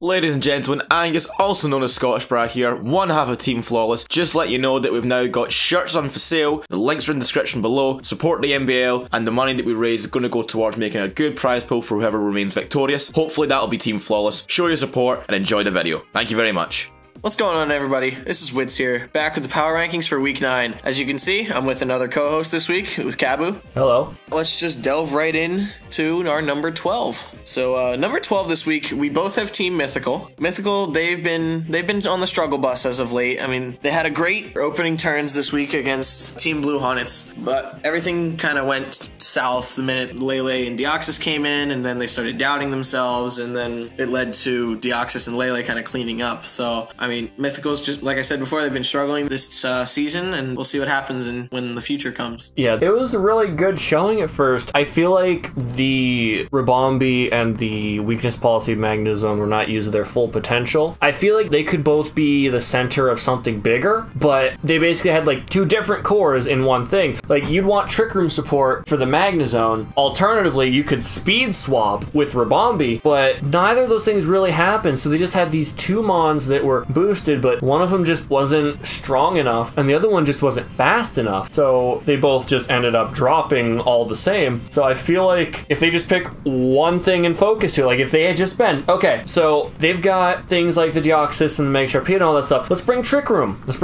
Ladies and gentlemen, Angus, also known as Scottish Brag here, one half of Team Flawless. Just let you know that we've now got shirts on for sale, the links are in the description below, support the MBL, and the money that we raise is going to go towards making a good prize pool for whoever remains victorious. Hopefully that'll be Team Flawless. Show your support and enjoy the video. Thank you very much. What's going on, everybody? This is Witz here, back with the power rankings for week 9. As you can see, I'm with another co-host this week, with Kabu. Hello. Let's just delve right in to our number 12. So, number 12 this week, we both have Team Mythical. Mythical, they've been on the struggle bus as of late. I mean, they had a great opening turns this week against Team Blue Hornets, but everything kind of went south the minute Lele and Deoxys came in, and then they started doubting themselves, and then it led to Deoxys and Lele kind of cleaning up. So, I mean, Mythical's just, like I said before, they've been struggling this season, and we'll see what happens when the future comes. Yeah, it was a really good showing at first. I feel like the Rabombi and the weakness policy Magnezone were not using their full potential. I feel like they could both be the center of something bigger, but they basically had like two different cores in one thing. Like, you'd want Trick Room support for the Magnezone. Alternatively, you could speed swap with Rabombi, but neither of those things really happened, so they just had these two Mons that were boosted, but one of them just wasn't strong enough, and the other one just wasn't fast enough, so they both just ended up dropping all the same. So I feel like if they just pick one thing and focus to, like if they had just been, okay, so they've got things like the Deoxys and the Meg Sharpie and all that stuff, let's bring Trick Room, let's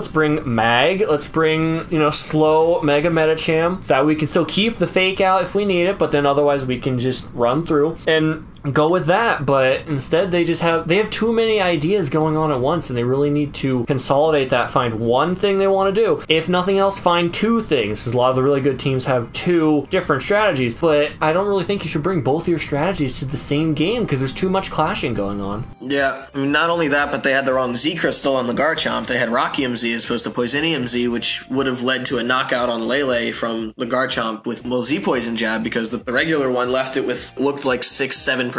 bring Mag, let's bring, you know, slow Mega Metacham, that we can still keep the fake out if we need it, but then otherwise we can just run through and go with that. But instead they have too many ideas going on at once, and they really need to consolidate that, find one thing they want to do. If nothing else, find two things, because a lot of the really good teams have two different strategies, but I don't really think you should bring both your strategies to the same game because there's too much clashing going on. Yeah, I mean, not only that, but they had the wrong Z Crystal on the Garchomp. They had Rockium Z as opposed to Poisonium Z, which would have led to a knockout on Lele from the Garchomp with Z Poison Jab, because the regular one left it with, looked like 6-7%.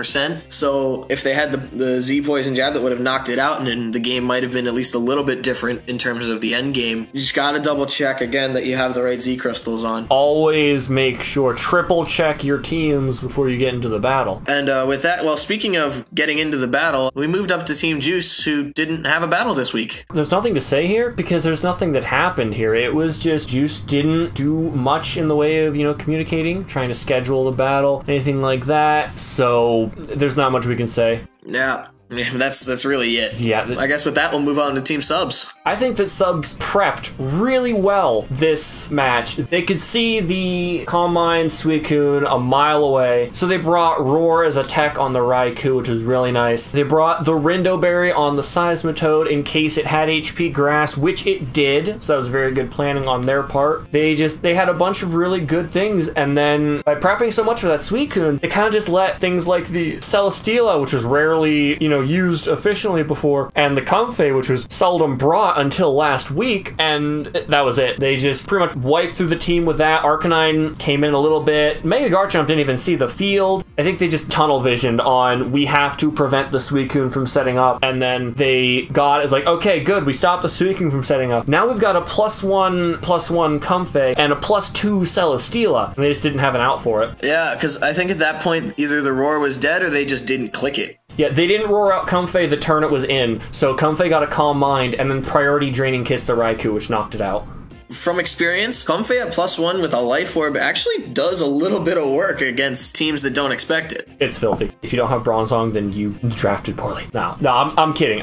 So if they had the Z Poison Jab, that would have knocked it out, and then the game might have been at least a little bit different in terms of the end game. You just gotta double check again that you have the right Z Crystals on. Always make sure, triple check your teams before you get into the battle. And with that, well, speaking of getting into the battle, we moved up to Team Juice, who didn't have a battle this week. There's nothing to say here because there's nothing that happened here. It was just Juice didn't do much in the way of, you know, communicating, trying to schedule the battle, anything like that. So there's not much we can say. Yeah. That's really it. Yeah. I guess with that, we'll move on to Team Subs. I think that Subs prepped really well this match. They could see the Calm Mind Suicune a mile away, so they brought Roar as a tech on the Raikou, which was really nice. They brought the Rindo Berry on the Seismitoad in case it had HP Grass, which it did, so that was very good planning on their part. They had a bunch of really good things, and then by prepping so much for that Suicune, they kind of just let things like the Celesteela, which was rarely, you know, used efficiently before, and the Comfey, which was seldom brought until last week, and that was it. They just pretty much wiped through the team with that. Arcanine came in a little bit. Mega Garchomp didn't even see the field. I think they just tunnel visioned on, we have to prevent the Suicune from setting up, and then they got, it's like, okay, good, we stopped the Suicune from setting up. Now we've got a +1/+1 Comfey and a +2 Celesteela, and they just didn't have an out for it. Yeah, because I think at that point, either the Roar was dead or they just didn't click it. Yeah, they didn't roar out Comfey the turn it was in, so Comfey got a Calm Mind, and then Priority Draining Kiss the Raikou, which knocked it out. From experience, Comfey at +1 with a Life Orb actually does a little bit of work against teams that don't expect it. It's filthy. If you don't have Bronzong, then you drafted poorly. No, I'm kidding.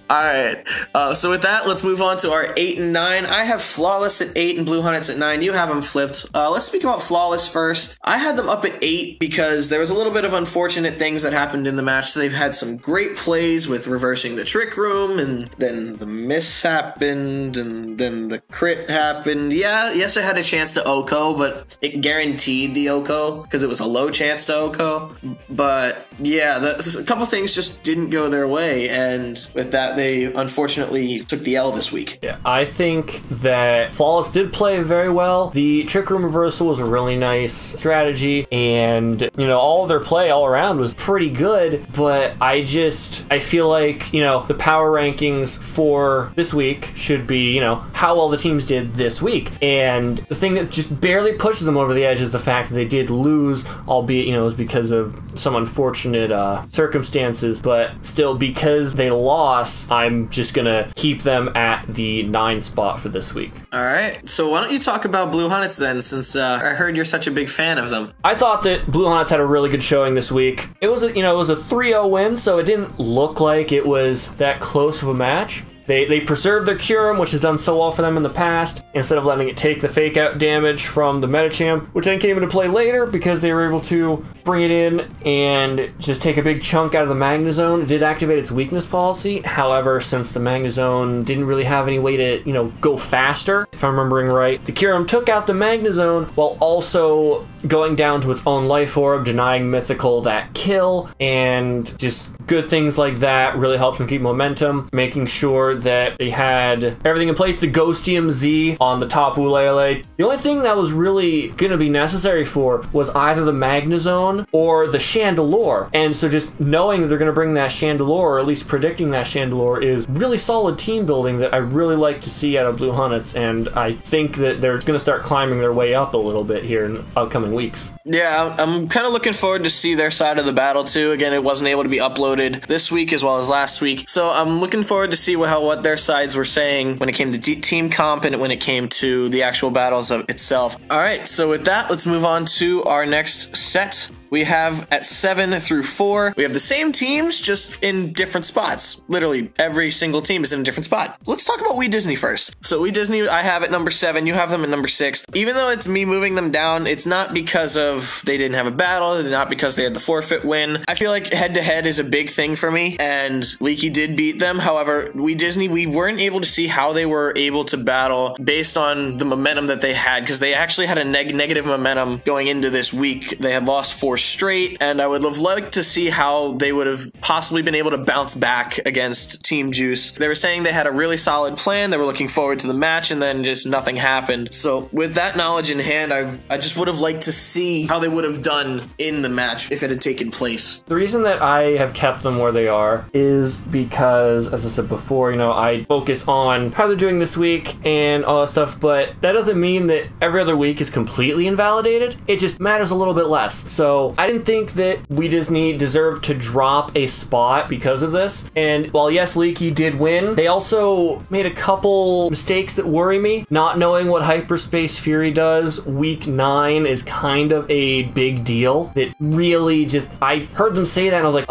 Alright, so with that, let's move on to our 8 and 9. I have Flawless at 8 and Blue Hornets at 9. You have them flipped. Let's speak about Flawless first. I had them up at 8 because there was a little bit of unfortunate things that happened in the match. So they've had some great plays with reversing the Trick Room, and then the miss happened, and then the crit happened. Yeah, yes, it had a chance to OHKO, but it guaranteed the OHKO because it was a low chance to OHKO. But yeah, a couple things just didn't go their way, and with that, they unfortunately took the L this week. Yeah, I think that Flawless did play very well. The Trick Room reversal was a really nice strategy, and, you know, all of their play all around was pretty good, but I feel like, you know, the power rankings for this week should be, you know, how well the teams did this week. And the thing that just barely pushes them over the edge is the fact that they did lose, albeit, you know, it was because of some unfortunate circumstances, but still, because they lost, I'm just gonna keep them at the 9 spot for this week. All right, so why don't you talk about Blue Hunnets then, since I heard you're such a big fan of them. I thought that Blue Hunnets had a really good showing this week. It was a 3-0 win, so it didn't look like it was that close of a match. They preserved their Curum, which has done so well for them in the past, instead of letting it take the fake out damage from the Metachamp, which then came into play later because they were able to bring it in and just take a big chunk out of the Magnezone. It did activate its weakness policy. However, since the Magnezone didn't really have any way to, go faster, if I'm remembering right, the Curum took out the Magnezone while also going down to its own life orb, denying Mythical that kill, and just good things like that really helped them keep momentum, making sure that they had everything in place. The Ghostium Z on the top Ulele. The only thing that was really going to be necessary for was either the Magnezone or the Chandelure, and so just knowing that they're going to bring that Chandelure, or at least predicting that Chandelure, is really solid team building that I really like to see out of Blue Hunnets, and I think that they're going to start climbing their way up a little bit here in upcoming weeks. Yeah, I'm kind of looking forward to see their side of the battle too. Again, it wasn't able to be uploaded this week as well as last week, so I'm looking forward to see what their sides were saying when it came to team comp and when it came to the actual battles of itself. All right, so with that, let's move on to our next set. We have at 7 through 4, we have the same teams, just in different spots. Literally, every single team is in a different spot. Let's talk about We Disney first. So We Disney, I have at number 7, you have them at number 6. Even though it's me moving them down, it's not because of they didn't have a battle, it's not because they had the forfeit win. I feel like head-to-head is a big thing for me, and Leaky did beat them. However, We Disney, we weren't able to see how they were able to battle based on the momentum that they had, because they actually had a negative momentum going into this week. They had lost 4 straight, and I would have liked to see how they would have possibly been able to bounce back against Team Juice. They were saying they had a really solid plan, they were looking forward to the match, and then just nothing happened. So with that knowledge in hand, I just would have liked to see how they would have done in the match if it had taken place. The reason that I have kept them where they are is because, as I said before, I focus on how they're doing this week and all that stuff, but that doesn't mean that every other week is completely invalidated. It just matters a little bit less. So I didn't think that We Disney deserved to drop a spot because of this. And while yes, Leaky did win, they also made a couple mistakes that worry me. Not knowing what Hyperspace Fury does week 9 is kind of a big deal. That really just, I heard them say that and I was like,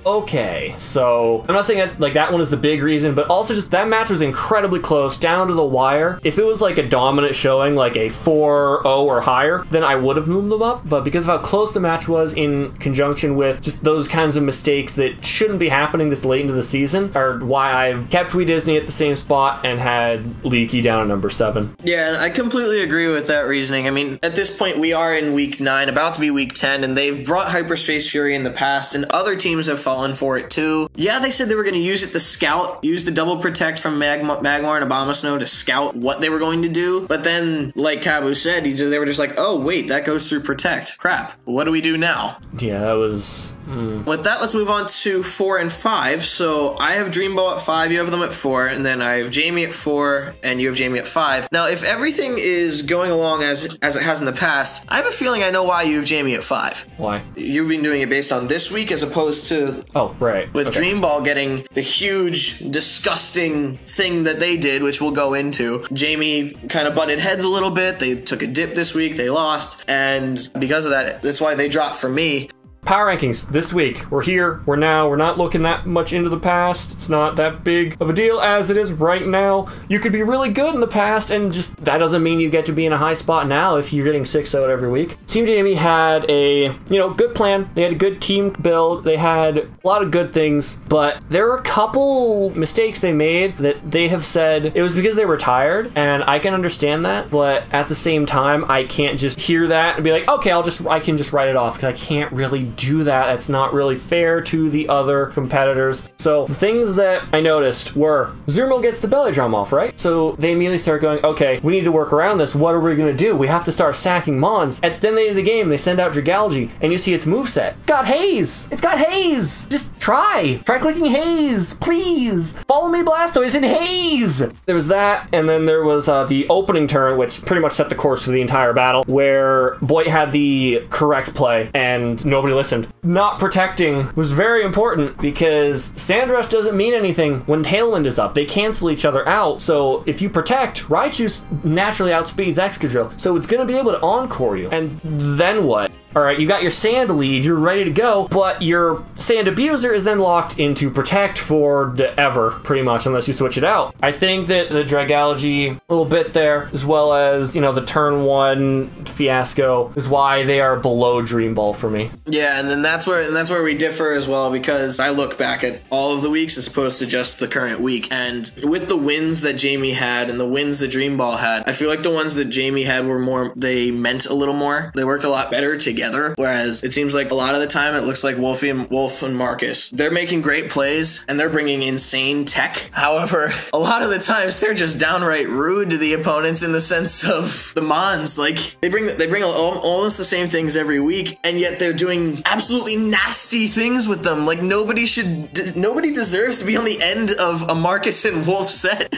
okay. So I'm not saying that that one is the big reason, but also just that match was incredibly close, down to the wire. If it was like a dominant showing, like a 4-0 or higher, then I would have moved them up. But because of how close the match was in conjunction with just those kinds of mistakes that shouldn't be happening this late into the season, are why I've kept We Disney at the same spot and had Leaky down at number 7. Yeah, I completely agree with that reasoning. I mean, at this point, we are in week 9, about to be week 10, and they've brought Hyperspace Fury in the past, and other teams have fallen for it too. Yeah, they said they were going to use it to scout, use the double protect from Magmar and Abomasnow to scout what they were going to do, but then, like Kabu said, they were just like, oh wait, that goes through protect. Crap, what do we do now? Yeah, that was... With that, let's move on to 4 and 5. So I have Dreambow at 5, you have them at 4, and then I have Jamie at 4, and you have Jamie at 5. Now, if everything is going along as it has in the past, I have a feeling I know why you have Jamie at 5. Why? You've been doing it based on this week as opposed to... Oh, right. With Dreamball getting the huge, disgusting thing that they did, which we'll go into. Jamie kind of butted heads a little bit. They took a dip this week. They lost. And because of that, that's why they dropped for me. Power rankings this week. We're here. We're now. We're not looking that much into the past. It's not that big of a deal as it is right now. You could be really good in the past, and just that doesn't mean you get to be in a high spot now if you're getting 6-0 every week. Team Jamie had a good plan. They had a good team build. They had a lot of good things, but there were a couple mistakes they made that they have said it was because they were tired, and I can understand that. But at the same time, I can't just hear that and be like, okay, I can just write it off, because I can't really do that. That's not really fair to the other competitors. So the things that I noticed were Zermil gets the belly drum off, right? So they immediately start going, okay, we need to work around this. What are we going to do? We have to start sacking Mons. At the end of the game, they send out Dragalge, and you see its moveset. It's got Haze. It's got Haze. Just try clicking Haze, please. Follow me, Blastoise, in Haze. There was that, and then there was the opening turn, which pretty much set the course for the entire battle, where Boyd had the correct play, and nobody listened. Not protecting was very important, because Sandrush doesn't mean anything when Tailwind is up. They cancel each other out, so if you protect, Raichu naturally outspeeds Excadrill, so it's going to be able to encore you. And then what? Alright, you got your Sand lead, you're ready to go, but your Sand Abuser is then locked into Protect for ever, pretty much, unless you switch it out. I think that the Dragalge, a little bit there, as well as, you know, the turn 1 fiasco, is why they are below Dream Ball for me. Yeah, and then that's where we differ as well, because I look back at all of the weeks as opposed to just the current week, and with the wins that Jamie had and the wins that Dream Ball had, I feel like the ones that Jamie had were more, they meant a little more. They worked a lot better together. Whereas it seems like a lot of the time it looks like Wolf and Marcus, they're making great plays and they're bringing insane tech. However, a lot of the times they're just downright rude to the opponents in the sense of the Mons. Like they bring almost the same things every week, and yet they're doing absolutely nasty things with them. Like nobody deserves to be on the end of a Marcus and Wolf set.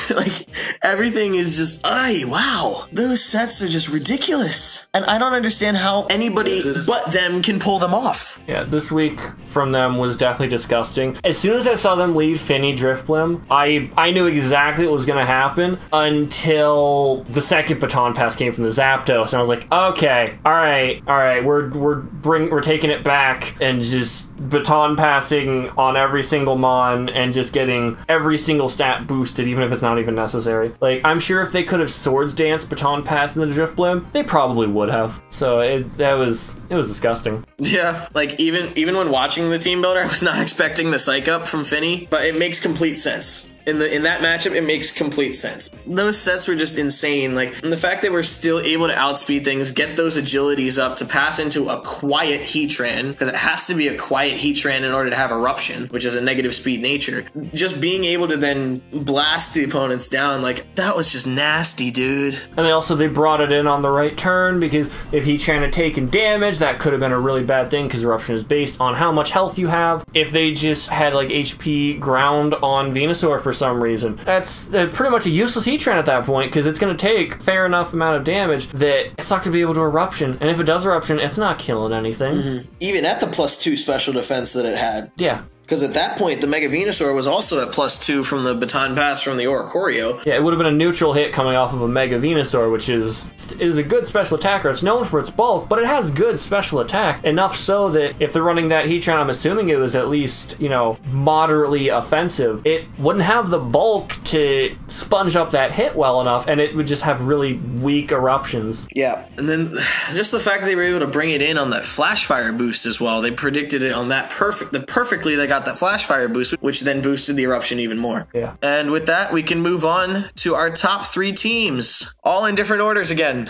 Like everything is just, wow, those sets are just ridiculous, and I don't understand how anybody but them can pull them off. Yeah, this week from them was definitely disgusting. As soon as I saw them lead Finny Drifblim, I knew exactly what was going to happen until the second baton pass came from the Zapdos, and I was like, okay, all right, we're taking it back and just baton passing on every single Mon and just getting every single stat boosted, even if it's not even necessary. Like, I'm sure if they could have Swords Dance baton passed in the Drifblim, they probably would have. So it was disgusting. Yeah, like even when watching the team builder, I was not expecting the psych up from Finny, but it makes complete sense. In that matchup, it makes complete sense. Those sets were just insane. Like, and the fact that we're still able to outspeed things, get those agilities up to pass into a quiet Heatran, because it has to be a quiet Heatran in order to have Eruption, which is a negative speed nature. Just being able to then blast the opponents down, like, that was just nasty, dude. And they brought it in on the right turn, because if Heatran had taken damage, that could have been a really bad thing, because Eruption is based on how much health you have. If they just had, like, HP ground on Venusaur for some reason, that's pretty much a useless Heatran at that point, because it's going to take fair enough amount of damage that it's not going to be able to Eruption, and if it does Eruption, it's not killing anything. Even at the +2 special defense that it had. Yeah. Because at that point, the Mega Venusaur was also at +2 from the baton pass from the Oricorio. Yeah, it would have been a neutral hit coming off of a Mega Venusaur, which is a good special attacker. It's known for its bulk, but it has good special attack, enough so that if they're running that Heatran, I'm assuming it was at least, you know, moderately offensive. It wouldn't have the bulk to sponge up that hit well enough, and it would just have really weak eruptions. Yeah, and then just the fact that they were able to bring it in on that Flash Fire boost as well. They predicted it on that perfectly. They got that Flash Fire boost, which then boosted the Eruption even more. Yeah. And with that, we can move on to our top 3 teams, all in different orders again.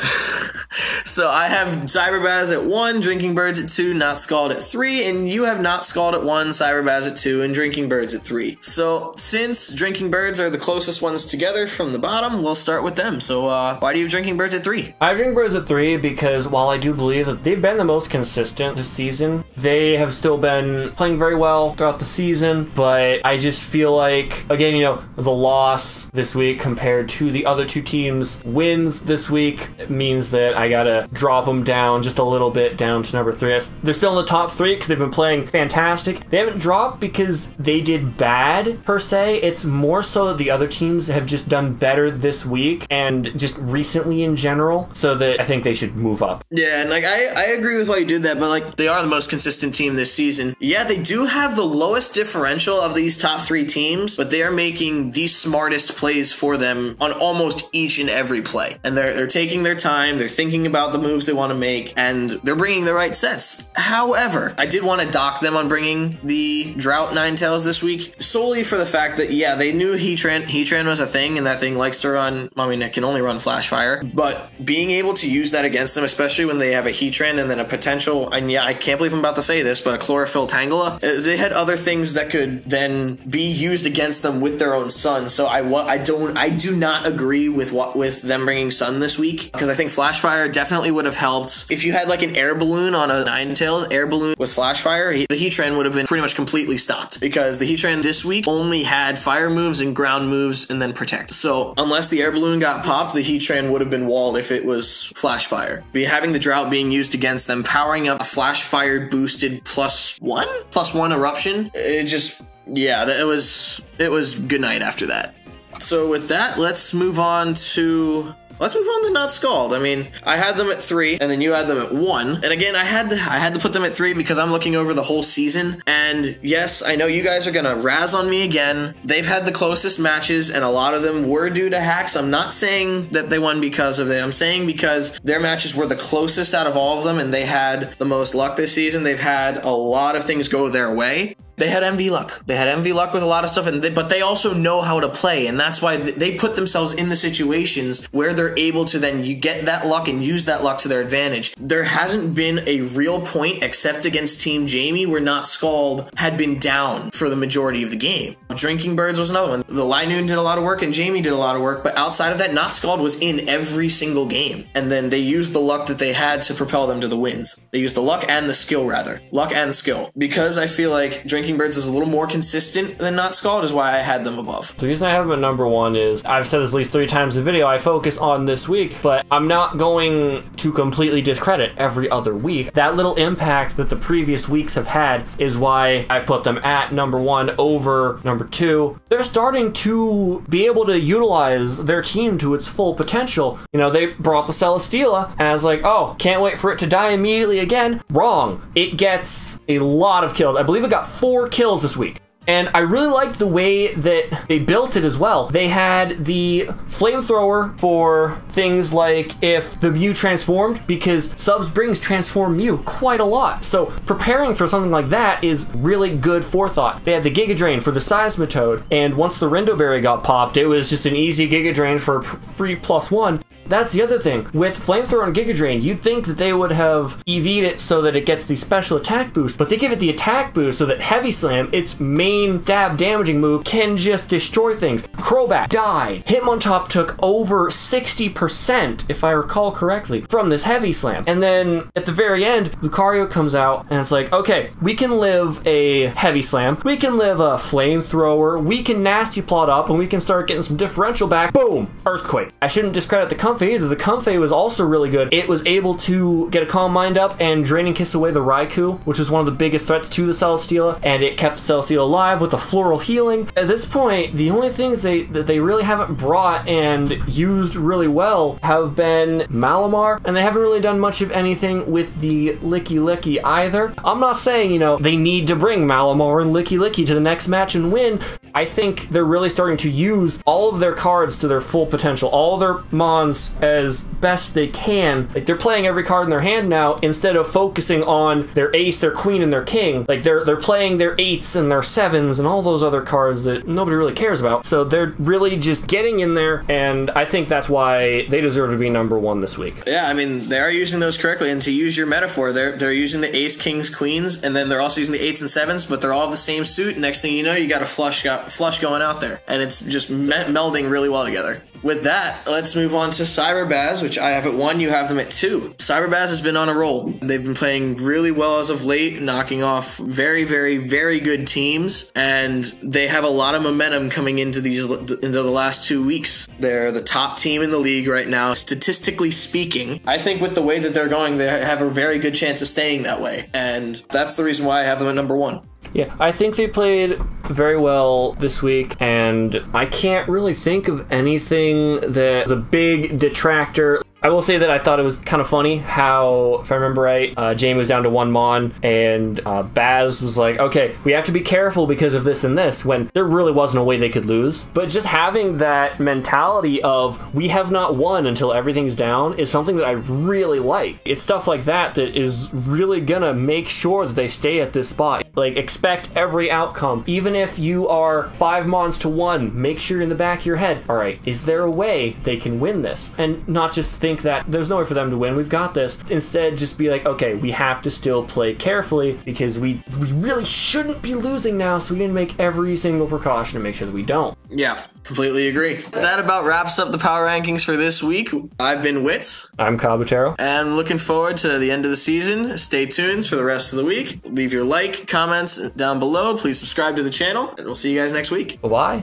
So I have Cyberbaz at 1, Drinking Birds at 2, Not Scald at 3, and you have Not Scald at 1, Cyberbaz at 2, and Drinking Birds at 3. So since Drinking Birds are the closest ones together from the bottom, we'll start with them. So why do you have Drinking Birds at 3? I have Drinking Birds at 3 because while I do believe that they've been the most consistent this season, they have still been playing very well throughout the season, but I just feel like, again, you know, the loss this week compared to the other 2 teams' wins this week means that I gotta drop them down just a little bit down to number 3. They're still in the top 3 because they've been playing fantastic. They haven't dropped because they did bad per se. It's more so that the other teams have just done better this week and just recently in general, so that I think they should move up. Yeah, and like I agree with why you did that, but like they are the most consistent team this season. Yeah, they do have the lowest differential of these top 3 teams, but they are making the smartest plays for them on almost each and every play. And they're taking their time, they're thinking about the moves they want to make, and they're bringing the right sets. However, I did want to dock them on bringing the Drought Ninetales this week, solely for the fact that, yeah, they knew Heatran was a thing, and that thing likes to run, I mean, it can only run Flash Fire, but being able to use that against them, especially when they have a Heatran and then a potential, and yeah, I can't believe I'm about to say this, but a Chlorophyll Tangela, they had other things that could then be used against them with their own Sun. So I do not agree with them bringing Sun this week, because I think Flash Fire definitely would have helped. If you had like an Air Balloon on a Ninetales, Air Balloon with Flash Fire, the Heatran would have been pretty much completely stopped, because the Heatran this week only had Fire moves and Ground moves and then Protect. So unless the Air Balloon got popped, the Heatran would have been walled if it was Flash Fire. Having the Drought being used against them, powering up a Flash Fire boosted +1 Eruption, it just, yeah, it was good night after that. So with that, let's move on to Not Scald. I mean, I had them at 3, and then you had them at 1. And again, I had to put them at 3 because I'm looking over the whole season. And yes, I know you guys are gonna razz on me again. They've had the closest matches, and a lot of them were due to hacks. I'm not saying that they won because of it. I'm saying because their matches were the closest out of all of them, and they had the most luck this season. They've had a lot of things go their way. They had MV luck. They had MV luck with a lot of stuff, but they also know how to play, and that's why they put themselves in the situations where they're able to then get that luck and use that luck to their advantage. There hasn't been a real point except against Team Jamie where Not Scald had been down for the majority of the game. Drinking Birds was another one. The Linoon did a lot of work and Jamie did a lot of work, but outside of that, Not Scald was in every single game, and then they used the luck that they had to propel them to the wins. They used the luck and the skill, rather. Luck and skill. Because I feel like Drinking Birds is a little more consistent than Not Scald is why I had them above. The reason I have them at number 1 is, I've said this at least 3 times in the video, I focus on this week, but I'm not going to completely discredit every other week. That little impact that the previous weeks have had is why I put them at number 1 over number 2. They're starting to be able to utilize their team to its full potential. You know, they brought the Celesteela, and I was like, oh, can't wait for it to die immediately again. Wrong. It gets a lot of kills. I believe it got 4 kills this week. And I really liked the way that they built it as well. They had the flamethrower for things like if the Mew transformed, because subs brings transform Mew quite a lot. So preparing for something like that is really good forethought. They had the Giga Drain for the Seismitoad, and once the Rindoberry got popped, it was just an easy Giga Drain for free +1. That's the other thing. With Flamethrower and Giga Drain, you'd think that they would have EV'd it so that it gets the special attack boost, but they give it the attack boost so that Heavy Slam, its main dab damaging move, can just destroy things. Crobat died. Hitmontop took over 60%, if I recall correctly, from this Heavy Slam. And then at the very end, Lucario comes out and it's like, okay, we can live a Heavy Slam, we can live a Flamethrower, we can Nasty Plot up, and we can start getting some differential back. Boom! Earthquake. I shouldn't discredit the Comfey either. The Comfey was also really good. It was able to get a Calm Mind up and Draining Kiss away the Raikou, which was one of the biggest threats to the Celesteela, and it kept the Celesteela alive with the Floral Healing. At this point, the only things that they really haven't brought and used really well have been Malamar, and they haven't really done much of anything with the Licky Licky either. I'm not saying, you know, they need to bring Malamar and Licky Licky to the next match and win. I think they're really starting to use all of their cards to their full potential, all their Mons as best they can. Like, they're playing every card in their hand now instead of focusing on their ace, their queen, and their king. Like, they're playing their 8s and their 7s and all those other cards that nobody really cares about. So they're really just getting in there, and I think that's why they deserve to be number 1 this week. Yeah, I mean, they are using those correctly, and to use your metaphor, they're using the ace, kings, queens, and then they're also using the 8s and 7s, but they're all the same suit. Next thing you know, you got a flush going out there, and it's just melding really well together. With that, let's move on to Cyberbaz, which I have at 1, you have them at 2. Cyberbaz has been on a roll. They've been playing really well as of late, knocking off very, very, very good teams, and they have a lot of momentum coming into the last 2 weeks. They're the top team in the league right now, statistically speaking. I think with the way that they're going, they have a very good chance of staying that way, and that's the reason why I have them at number 1. Yeah, I think they played very well this week, and I can't really think of anything that's a big detractor. I will say that I thought it was kind of funny how, if I remember right, Jamie was down to 1 Mon, and Baz was like, okay, we have to be careful because of this and this, when there really wasn't a way they could lose. But just having that mentality of, we have not won until everything's down, is something that I really like. It's stuff like that that is really gonna make sure that they stay at this spot. Like, expect every outcome. Even if you are 5 Mons to 1, make sure in the back of your head, all right, is there a way they can win this? And not just think that there's no way for them to win, we've got this. Instead, just be like, okay, we have to still play carefully because we really shouldn't be losing now, so we need to make every single precaution to make sure that we don't. Yeah, completely agree. That about wraps up the power rankings for this week. I've been Witz. I'm Kabutero. And looking forward to the end of the season. Stay tuned for the rest of the week. Leave your like, comments down below. Please subscribe to the channel, and we'll see you guys next week. Bye-bye.